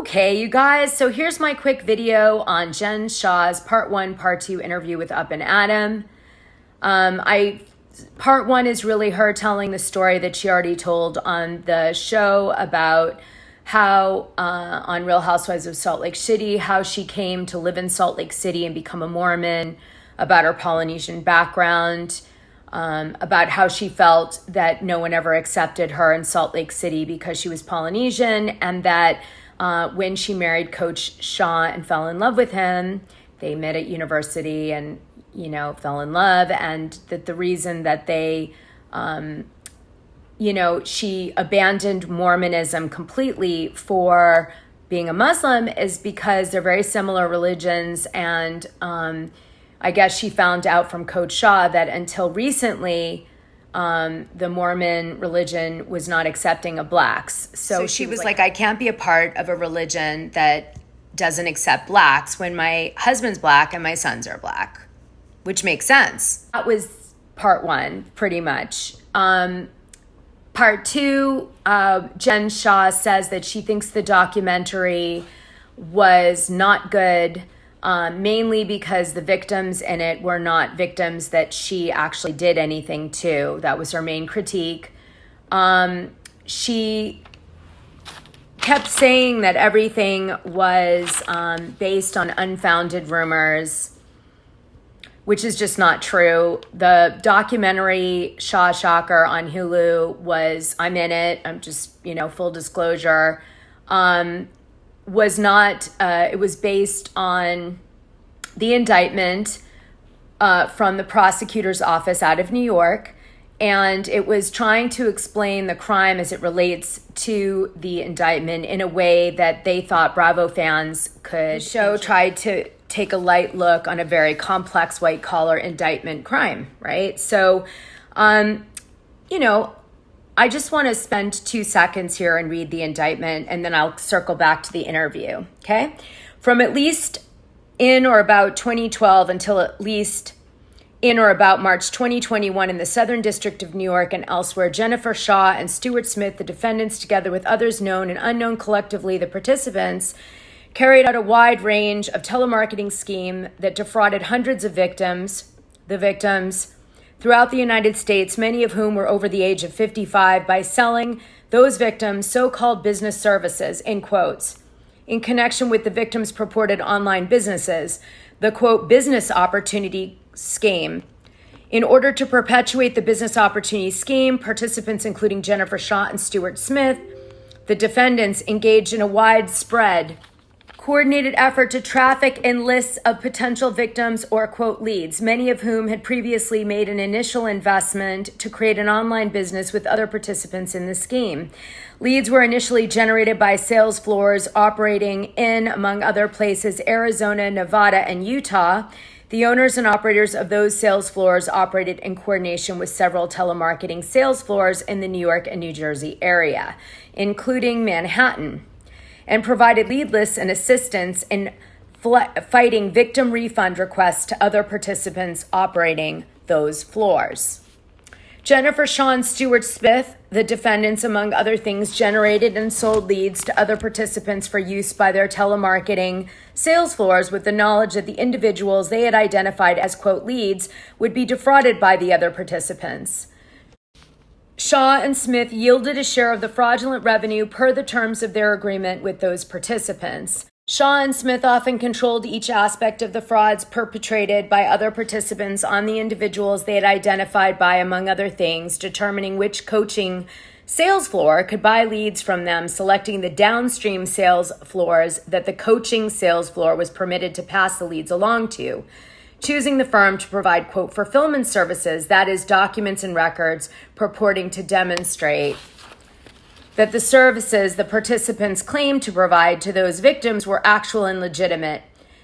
Okay, you guys, so here's my quick video on Jen Shah's part 1, part 2 interview with Up and Adam. Part 1 is really her telling the story that she already told on the show about how, on Real Housewives of Salt Lake City, how she came to live in Salt Lake City and become a Mormon, about her Polynesian background, about how she felt that no one ever accepted her in Salt Lake City because she was Polynesian, and that when she married Coach Shah and fell in love with him, they met at university and, fell in love, and that the reason that they, she abandoned Mormonism completely for being a Muslim is because they're very similar religions. And I guess she found out from Coach Shah that until recently, the Mormon religion was not accepting of blacks. So she was like, I can't be a part of a religion that doesn't accept blacks when my husband's black and my sons are black, which makes sense. That was part 1, pretty much. Part 2, Jen Shah says that she thinks the documentary was not good, mainly because the victims in it were not victims that she actually did anything to. That was her main critique. She kept saying that everything was based on unfounded rumors, which is just not true. The documentary Shah Shocker on Hulu I'm in it, I'm just, full disclosure, was not, it was based on the indictment from the prosecutor's office out of New York, and it was trying to explain the crime as it relates to the indictment in a way that they thought Bravo fans could. The show tried to take a light look on a very complex white-collar indictment crime, right? So, I just want to spend 2 seconds here and read the indictment, and then I'll circle back to the interview, okay? From at least in or about 2012 until at least in or about March 2021 in the Southern District of New York and elsewhere, Jennifer Shah and Stuart Smith, the defendants, together with others known and unknown collectively, the participants, carried out a wide range of telemarketing scheme that defrauded hundreds of victims, throughout the United States, many of whom were over the age of 55, by selling those victims so-called business services, in quotes, in connection with the victims' purported online businesses, the, quote, business opportunity scheme. In order to perpetuate the business opportunity scheme, participants, including Jennifer Shah and Stuart Smith, the defendants, engaged in a widespread coordinated effort to traffic in lists of potential victims or, quote, leads, many of whom had previously made an initial investment to create an online business with other participants in the scheme. Leads were initially generated by sales floors operating in, among other places, Arizona, Nevada, and Utah. The owners and operators of those sales floors operated in coordination with several telemarketing sales floors in the New York and New Jersey area, including Manhattan, and provided lead lists and assistance in fighting victim refund requests to other participants operating those floors. Jennifer Shah and Stuart Smith, the defendants, among other things, generated and sold leads to other participants for use by their telemarketing sales floors with the knowledge that the individuals they had identified as, quote, leads would be defrauded by the other participants. Shah and Smith yielded a share of the fraudulent revenue per the terms of their agreement with those participants. Shah and Smith often controlled each aspect of the frauds perpetrated by other participants on the individuals they had identified by, among other things, determining which coaching sales floor could buy leads from them, selecting the downstream sales floors that the coaching sales floor was permitted to pass the leads along to, choosing the firm to provide, quote, fulfillment services, that is, documents and records purporting to demonstrate that the services the participants claimed to provide to those victims were actual and legitimate,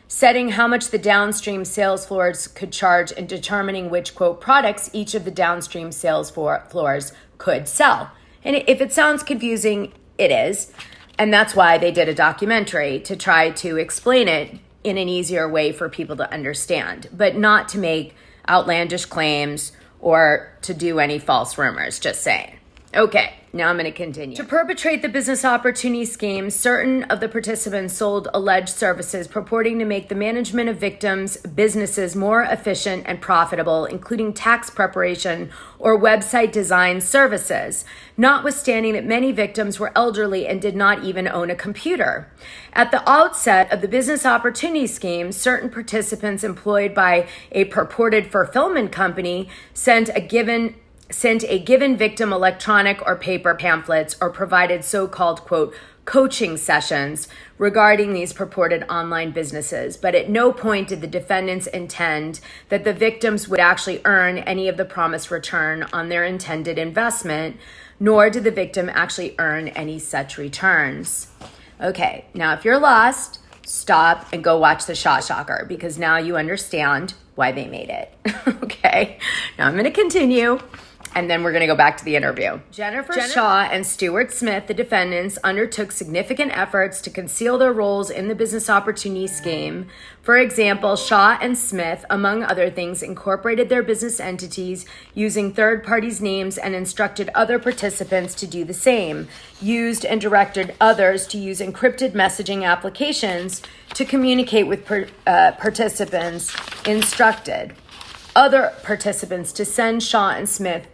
setting how much the downstream sales floors could charge and determining which, quote, products each of the downstream sales floors could sell. And if it sounds confusing, it is. And that's why they did a documentary, to try to explain it in an easier way for people to understand, but not to make outlandish claims or to do any false rumors, just saying. Okay, now I'm going to continue. To perpetrate the business opportunity scheme, certain of the participants sold alleged services purporting to make the management of victims' businesses more efficient and profitable, including tax preparation or website design services, notwithstanding that many victims were elderly and did not even own a computer. At the outset of the business opportunity scheme, certain participants employed by a purported fulfillment company sent a given victim electronic or paper pamphlets or provided so-called, quote, coaching sessions regarding these purported online businesses. But at no point did the defendants intend that the victims would actually earn any of the promised return on their intended investment, nor did the victim actually earn any such returns. Okay, now if you're lost, stop and go watch the Shah Shocker, because now you understand why they made it. Okay, now I'm going to continue. And then we're going to go back to the interview. Jennifer Shah and Stuart Smith, the defendants, undertook significant efforts to conceal their roles in the business opportunity scheme. For example, Shah and Smith, among other things, incorporated their business entities using third parties' names and instructed other participants to do the same, used and directed others to use encrypted messaging applications to communicate with participants, instructed other participants to send Shah and Smith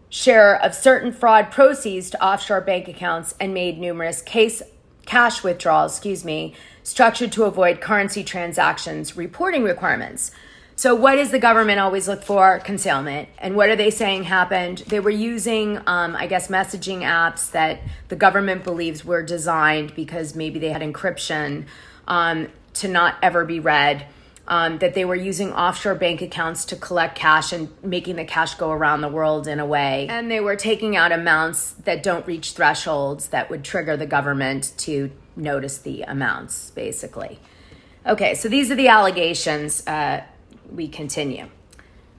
share of certain fraud proceeds to offshore bank accounts, and made numerous cash withdrawals, structured to avoid currency transactions reporting requirements. So what does the government always look for? Concealment. And what are they saying happened? They were using, messaging apps that the government believes were designed because maybe they had encryption to not ever be read. That they were using offshore bank accounts to collect cash and making the cash go around the world in a way. And they were taking out amounts that don't reach thresholds that would trigger the government to notice the amounts, basically. Okay, so these are the allegations. We continue.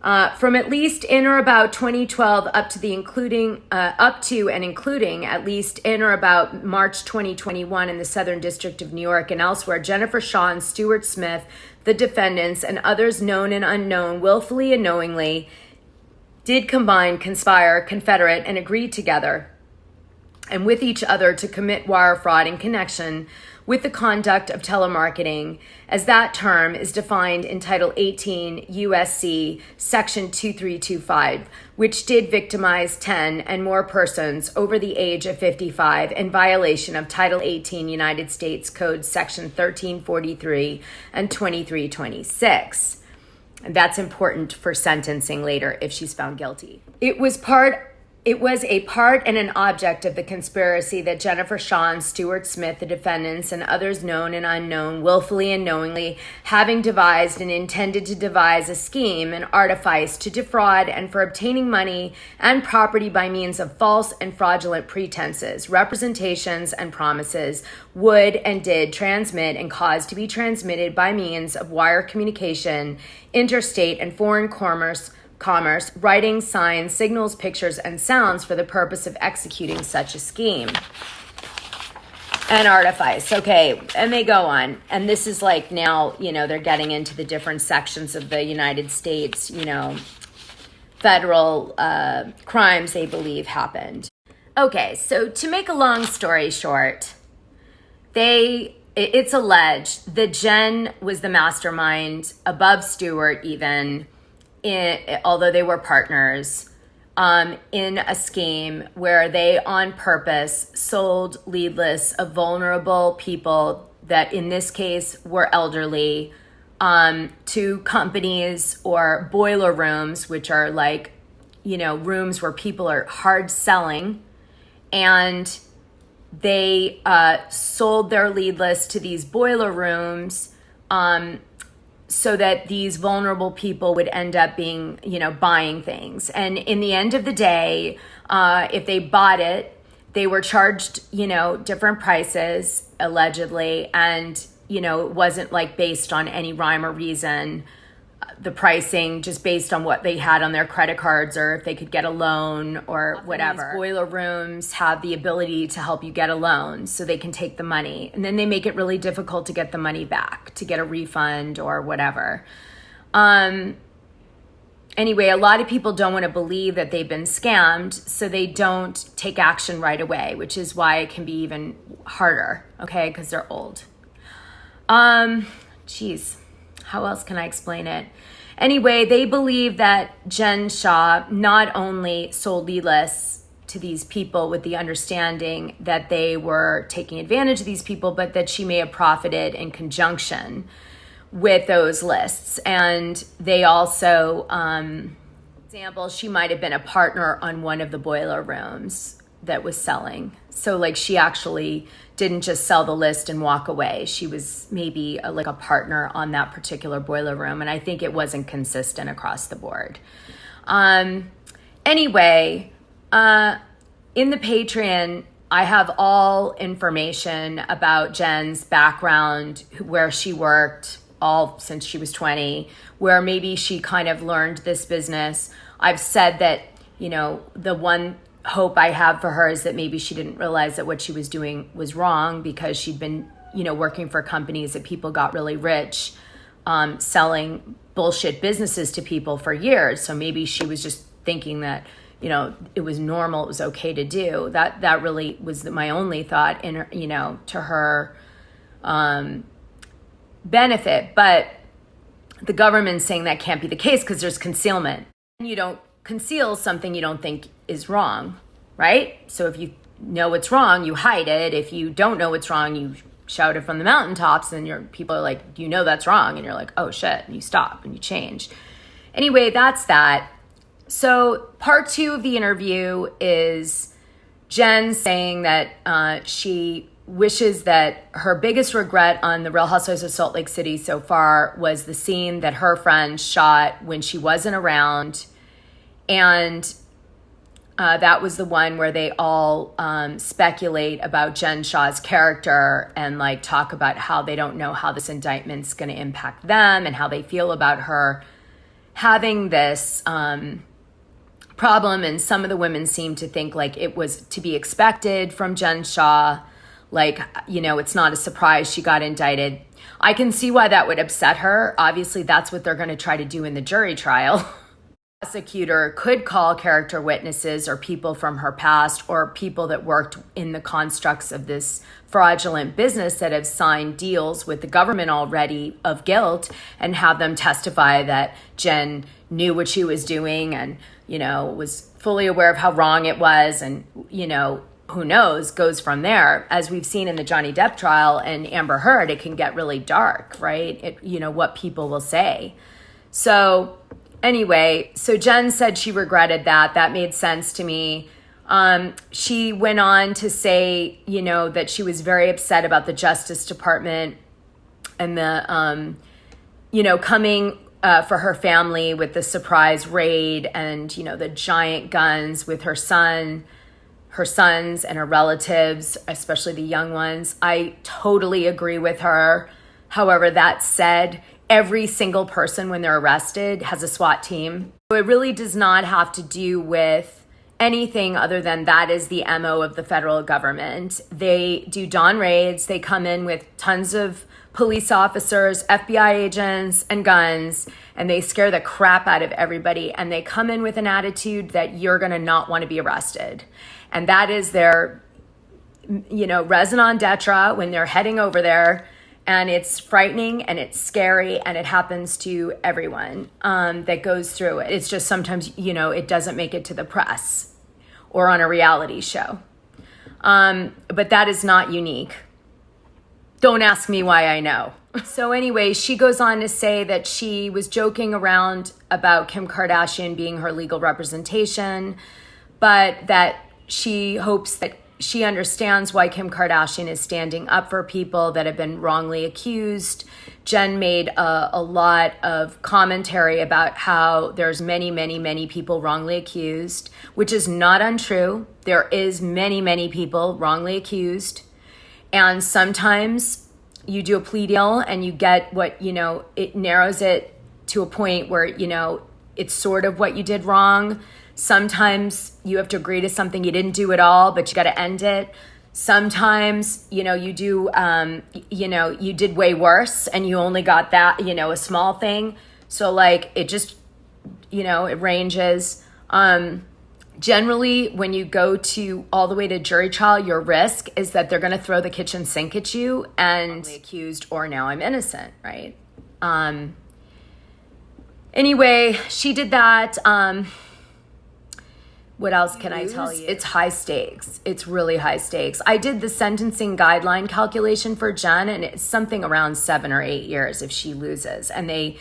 From at least in or about 2012 up to and including at least in or about March 2021 in the Southern District of New York and elsewhere, Jennifer Shah and Stuart Smith, the defendants, and others known and unknown, willfully and knowingly, did combine, conspire, confederate, and agree together and with each other to commit wire fraud in connection with the conduct of telemarketing, as that term is defined in Title 18 U.S.C. Section 2325, which did victimize 10 and more persons over the age of 55 in violation of Title 18 United States Code Section 1343 and 2326. And that's important for sentencing later if she's found guilty. It was a part and an object of the conspiracy that Jennifer Shah and Stuart Smith, the defendants, and others known and unknown, willfully and knowingly, having devised and intended to devise a scheme and artifice to defraud and for obtaining money and property by means of false and fraudulent pretenses, representations, and promises, would and did transmit and cause to be transmitted by means of wire communication, interstate and foreign commerce, writing, signs, signals, pictures, and sounds for the purpose of executing such a scheme. And artifice. Okay, and they go on. And this is like now, they're getting into the different sections of the United States, federal crimes they believe happened. Okay, so to make a long story short, it's alleged that Jen was the mastermind above Stuart even, although they were partners, in a scheme where they on purpose sold lead lists of vulnerable people that in this case were elderly to companies or boiler rooms, which are like, rooms where people are hard selling, and they sold their lead list to these boiler rooms so that these vulnerable people would end up being, buying things. And in the end of the day, if they bought it, they were charged, different prices, allegedly. And, it wasn't like based on any rhyme or reason, the pricing just based on what they had on their credit cards or if they could get a loan or whatever. These boiler rooms have the ability to help you get a loan so they can take the money. And then they make it really difficult to get the money back, to get a refund or whatever. Anyway, a lot of people don't want to believe that they've been scammed, so they don't take action right away, which is why it can be even harder, okay, because they're old. Geez, how else can I explain it? Anyway, they believe that Jen Shah not only sold lead lists to these people with the understanding that they were taking advantage of these people, but that she may have profited in conjunction with those lists. And they also, example, she might have been a partner on one of the boiler rooms that was selling. So like she actually didn't just sell the list and walk away. She was maybe like a partner on that particular boiler room. And I think it wasn't consistent across the board. Anyway, in the Patreon, I have all information about Jen's background, where she worked, all since she was 20, where maybe she kind of learned this business. I've said that, you know, the one hope I have for her is that maybe she didn't realize that what she was doing was wrong, because she'd been, you know, working for companies that people got really rich, selling bullshit businesses to people for years. So maybe she was just thinking that, you know, it was normal, it was okay to do. That really was my only thought in her, you know, to her benefit. But the government's saying that can't be the case because there's concealment. You don't conceal something you don't think is wrong, right? So if you know it's wrong, you hide it. If you don't know it's wrong, you shout it from the mountaintops, and people are like, you know that's wrong, and you're like, oh shit, and you stop and you change. Anyway, that's that. So part 2 of the interview is Jen saying that she wishes that her biggest regret on the Real Housewives of Salt Lake City so far was the scene that her friend shot when she wasn't around. And that was the one where they all speculate about Jen Shah's character and like talk about how they don't know how this indictment's going to impact them and how they feel about her having this problem. And some of the women seem to think like it was to be expected from Jen Shah. Like, you know, it's not a surprise she got indicted. I can see why that would upset her. Obviously, that's what they're going to try to do in the jury trial. Prosecutor could call character witnesses or people from her past or people that worked in the constructs of this fraudulent business that have signed deals with the government already of guilt, and have them testify that Jen knew what she was doing and, you know, was fully aware of how wrong it was. And, you know, who knows, goes from there. As we've seen in the Johnny Depp trial and Amber Heard, it can get really dark, right? It, you know, what people will say. So anyway, so Jen said she regretted that. That made sense to me. She went on to say, you know, that she was very upset about the Justice Department and the, you know, coming for her family with the surprise raid and, you know, the giant guns with her sons and her relatives, especially the young ones. I totally agree with her. However, that said, every single person when they're arrested has a SWAT team. So it really does not have to do with anything other than that is the MO of the federal government. They do dawn raids. They come in with tons of police officers, FBI agents, and guns, and they scare the crap out of everybody. And they come in with an attitude that you're going to not want to be arrested. And that is their, you know, raison d'etre when they're heading over there. And it's frightening and it's scary, and it happens to everyone that goes through it. It's just sometimes, you know, it doesn't make it to the press or on a reality show. But that is not unique. Don't ask me why I know. So anyway, she goes on to say that she was joking around about Kim Kardashian being her legal representation, but that she hopes that she understands why Kim Kardashian is standing up for people that have been wrongly accused. Jen made a lot of commentary about how there's many people wrongly accused, which is not untrue. There is many people wrongly accused. And sometimes you do a plea deal and you get what, you know, it narrows it to a point where, you know, it's sort of what you did wrong. Sometimes you have to agree to something you didn't do at all, but you got to end it. Sometimes, you know, you do, you know, you did way worse and you only got that, you know, a small thing. So like, it just it ranges. Generally, when you go to all the way to jury trial, your risk is that they're going to throw the kitchen sink at you and accused or now I'm innocent, right? Anyway, she did that. What else can I tell you? It's high stakes. It's really high stakes. I did the sentencing guideline calculation for Jen, and it's something around 7 or 8 years if she loses. And they,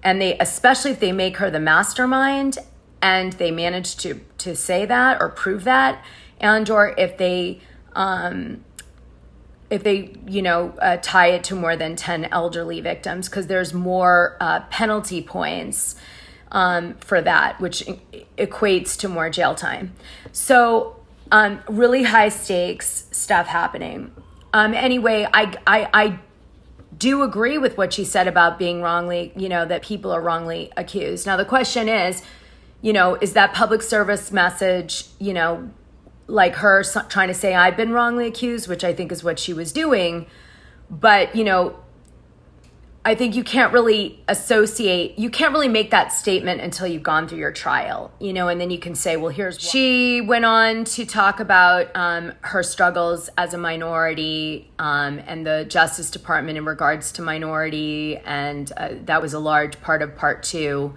especially if they make her the mastermind, and they manage to say that or prove that, and or if they tie it to more than 10 elderly victims, because there's more penalty points for that, which equates to more jail time. So really high stakes stuff happening. Anyway, I do agree with what she said about being wrongly, that people are wrongly accused. Now the question is, is that public service message, like her trying to say I've been wrongly accused, which I think is what she was doing. But, I think you can't really make that statement until you've gone through your trial, and then you can say, well, here's why. She went on to talk about her struggles as a minority and the Justice Department in regards to minority. And that was a large part of part 2.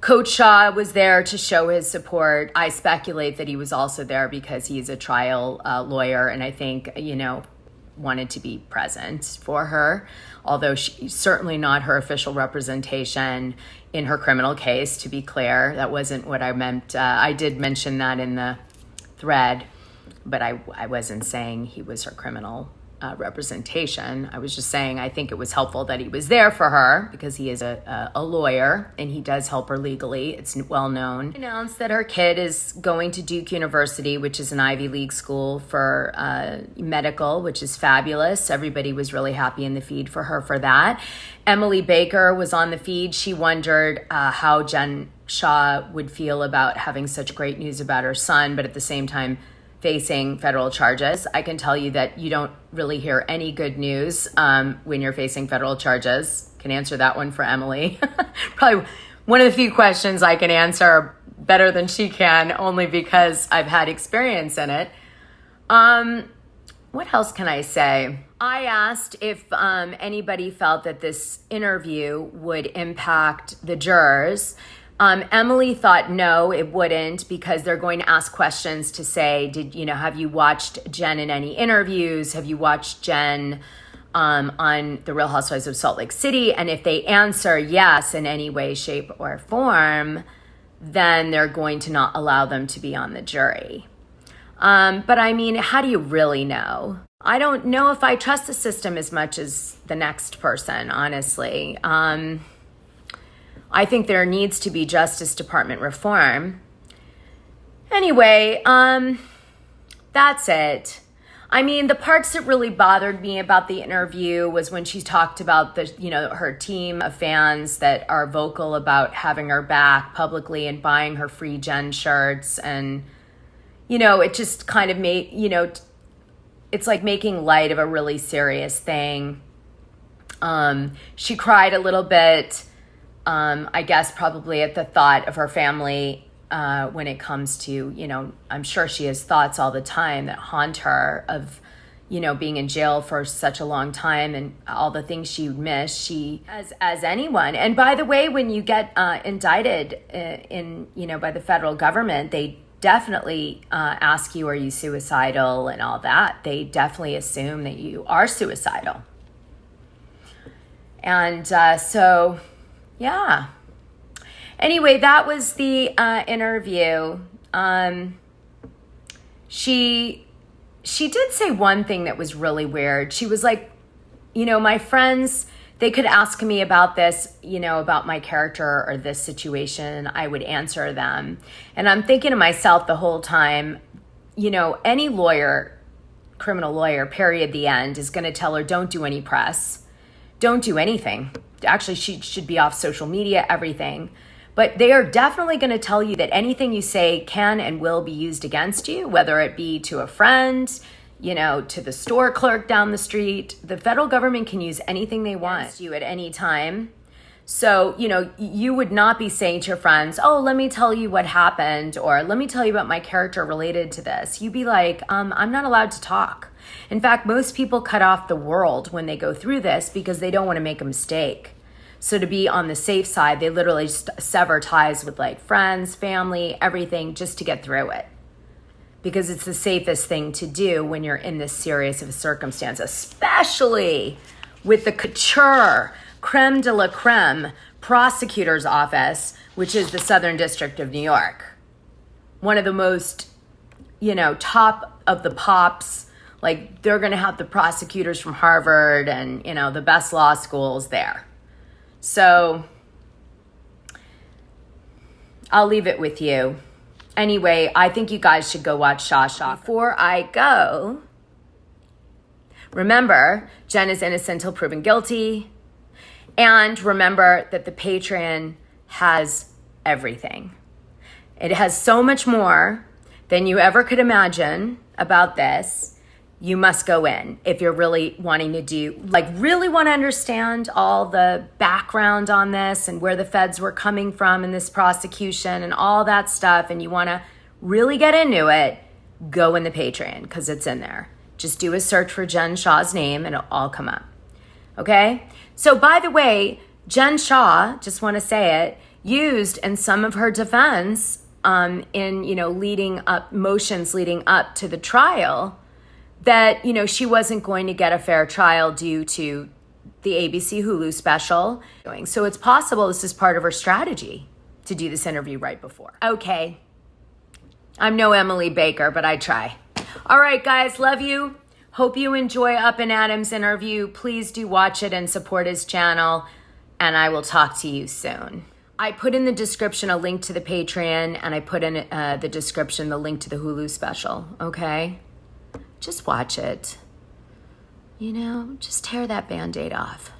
Coach Shah was there to show his support. I speculate that he was also there because he's a trial lawyer, and I think, wanted to be present for her, although she's certainly not her official representation in her criminal case, to be clear. That wasn't what I meant. I did mention that in the thread, but I wasn't saying he was her criminal representation. I was just saying I think it was helpful that he was there for her because he is a lawyer and he does help her legally. It's well known. She announced that her kid is going to Duke University, which is an Ivy League school for medical, which is fabulous. Everybody was really happy in the feed for her for that. Emily Baker was on the feed. She wondered how Jen Shah would feel about having such great news about her son, but at the same time facing federal charges. I can tell you that you don't really hear any good news when you're facing federal charges. Can answer that one for Emily. Probably one of the few questions I can answer better than she can, only because I've had experience in it. What else can I say? I asked if anybody felt that this interview would impact the jurors. Emily thought no, it wouldn't, because they're going to ask questions to say, have you watched Jen in any interviews? Have you watched Jen on The Real Housewives of Salt Lake City? And if they answer yes in any way, shape, or form, then they're going to not allow them to be on the jury. But I mean, how do you really know? I don't know if I trust the system as much as the next person, honestly. I think there needs to be Justice Department reform. Anyway, that's it. I mean, the parts that really bothered me about the interview was when she talked about her team of fans that are vocal about having her back publicly and buying her free Jen shirts. And, it just kind of made, it's like making light of a really serious thing. She cried a little bit. I guess probably at the thought of her family when it comes to, I'm sure she has thoughts all the time that haunt her of, being in jail for such a long time and all the things she would miss. She, as anyone. And by the way, when you get indicted by the federal government, they definitely ask you, are you suicidal and all that. They definitely assume that you are suicidal. And so... yeah. Anyway, that was the interview. She did say one thing that was really weird. She was like, my friends, they could ask me about this, about my character or this situation. I would answer them. And I'm thinking to myself the whole time, any lawyer, criminal lawyer, period, the end, is going to tell her, don't do any press. Don't do anything. Actually, she should be off social media, everything. But they are definitely going to tell you that anything you say can and will be used against you, whether it be to a friend, to the store clerk down the street. The federal government can use anything they want against you at any time. So, you would not be saying to your friends, oh, let me tell you what happened, or let me tell you about my character related to this. You'd be like, I'm not allowed to talk. In fact, most people cut off the world when they go through this because they don't want to make a mistake. So to be on the safe side, they literally just sever ties with like friends, family, everything just to get through it. Because it's the safest thing to do when you're in this serious of a circumstance, especially with the couture, creme de la creme prosecutor's office, which is the Southern District of New York. One of the most, top of the pops. Like, they're going to have the prosecutors from Harvard and, the best law schools there. So I'll leave it with you. Anyway, I think you guys should go watch Shah. Before I go, remember, Jen is innocent till proven guilty. And remember that the Patreon has everything. It has so much more than you ever could imagine about this. You must go in if you're really wanting to really want to understand all the background on this and where the feds were coming from in this prosecution and all that stuff, and you want to really get into it, go in the Patreon because it's in there. Just do a search for Jen Shah's name and it'll all come up. Okay? So by the way, Jen Shah, just want to say it, used in some of her defense in motions leading up to the trial, that, she wasn't going to get a fair trial due to the ABC Hulu special. So it's possible this is part of her strategy to do this interview right before. Okay. I'm no Emily Baker, but I try. All right, guys, love you. Hope you enjoy Up and Adam's interview. Please do watch it and support his channel, and I will talk to you soon. I put in the description a link to the Patreon, and I put in the description the link to the Hulu special, okay? Just watch it. Just tear that Band-Aid off.